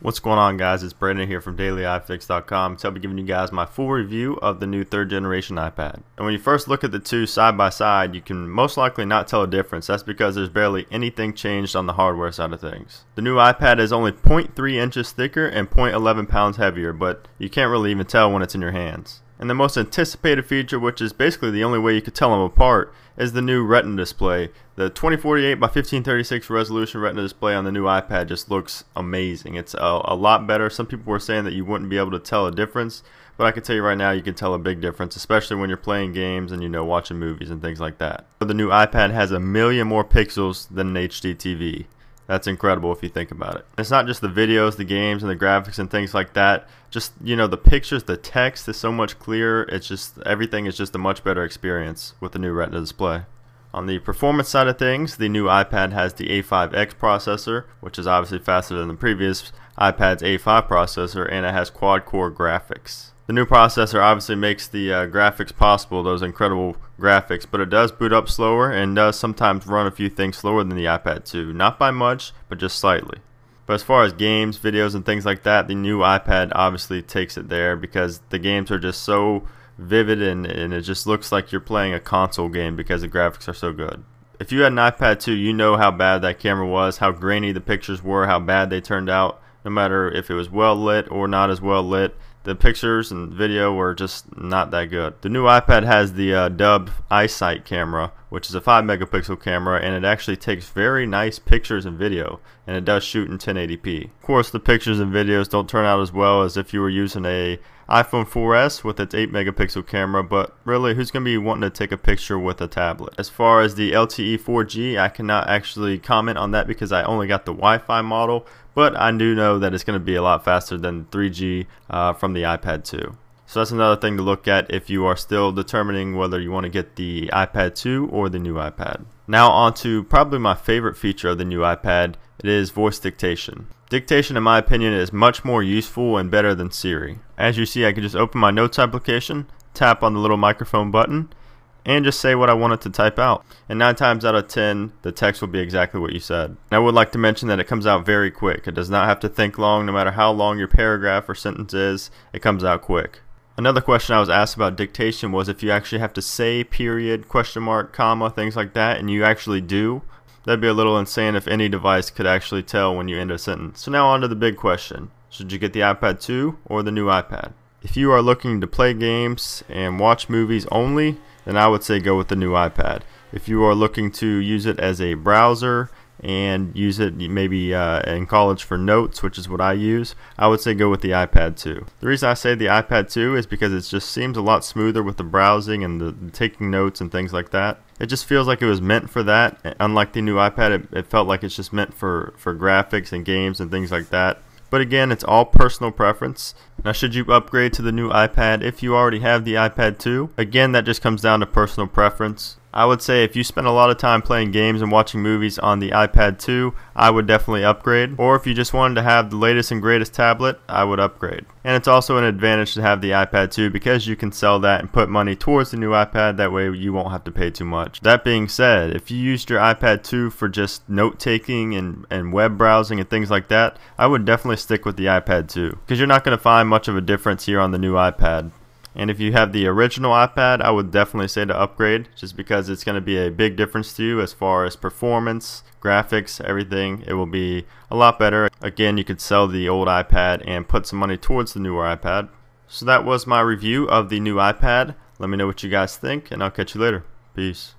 What's going on, guys? It's Brandon here from DailyiFix.com. So I'll be giving you guys my full review of the new 3rd generation iPad. And when you first look at the two side by side, you can most likely not tell a difference. That's because there's barely anything changed on the hardware side of things. The new iPad is only 0.3 inches thicker and 0.11 pounds heavier, but you can't really even tell when it's in your hands. And the most anticipated feature, which is basically the only way you could tell them apart, is the new Retina display. The 2048 by 1536 resolution Retina display on the new iPad just looks amazing. It's a lot better. Some people were saying that you wouldn't be able to tell a difference, but I can tell you right now you can tell a big difference, especially when you're playing games and watching movies and things like that. The new iPad has 1,000,000 more pixels than an HD TV. That's incredible if you think about it. It's not just the videos, the games, and the graphics and things like that. Just, the pictures, the text is so much clearer. It's just, everything is just a much better experience with the new Retina display. On the performance side of things, the new iPad has the A5X processor, which is obviously faster than the previous iPad's A5 processor, and it has quad-core graphics. The new processor obviously makes the graphics possible, those incredible graphics, but it does boot up slower and does sometimes run a few things slower than the iPad 2. Not by much, but just slightly. But as far as games, videos, and things like that, the new iPad obviously takes it there because the games are just so vivid and it just looks like you're playing a console game because the graphics are so good. If you had an iPad 2, you know how bad that camera was, how grainy the pictures were, how bad they turned out, no matter if it was well lit or not as well lit. The pictures and video were just not that good. The new iPad has the dubbed iSight camera, which is a 5 megapixel camera, and it actually takes very nice pictures and video, and it does shoot in 1080p. Of course, the pictures and videos don't turn out as well as if you were using a iPhone 4S with its 8 megapixel camera, but really, who's going to be wanting to take a picture with a tablet? As far as the LTE 4G, I cannot actually comment on that because I only got the Wi-Fi model, but I do know that it's going to be a lot faster than 3G from the iPad 2. So that's another thing to look at if you are still determining whether you want to get the iPad 2 or the new iPad. Now on to probably my favorite feature of the new iPad. It is voice dictation. Dictation, in my opinion, is much more useful and better than Siri. As you see, I can just open my Notes application, tap on the little microphone button, and just say what I wanted to type out. And 9 times out of 10, the text will be exactly what you said. And I would like to mention that it comes out very quick. It does not have to think long. No matter how long your paragraph or sentence is, it comes out quick. Another question I was asked about dictation was if you actually have to say period, question mark, comma, things like that, and you actually do. That'd be a little insane if any device could actually tell when you end a sentence. So now on to the big question. Should you get the iPad 2 or the new iPad? If you are looking to play games and watch movies only, then I would say go with the new iPad. If you are looking to use it as a browser and use it maybe in college for notes, which is what I use, I would say go with the iPad 2. The reason I say the iPad 2 is because it just seems a lot smoother with the browsing and the taking notes and things like that. It just feels like it was meant for that. Unlike the new iPad, it felt like it's just meant for graphics and games and things like that. But again, it's all personal preference. Now, should you upgrade to the new iPad if you already have the iPad 2? Again, that just comes down to personal preference. I would say if you spend a lot of time playing games and watching movies on the iPad 2, I would definitely upgrade. Or if you just wanted to have the latest and greatest tablet, I would upgrade. And it's also an advantage to have the iPad 2 because you can sell that and put money towards the new iPad. That way you won't have to pay too much. That being said, if you used your iPad 2 for just note-taking and web browsing and things like that, I would definitely stick with the iPad 2 because you're not going to find much of a difference here on the new iPad. And if you have the original iPad, I would definitely say to upgrade just because it's going to be a big difference to you as far as performance, graphics, everything. It will be a lot better. Again, you could sell the old iPad and put some money towards the newer iPad. So that was my review of the new iPad. Let me know what you guys think, and I'll catch you later. Peace.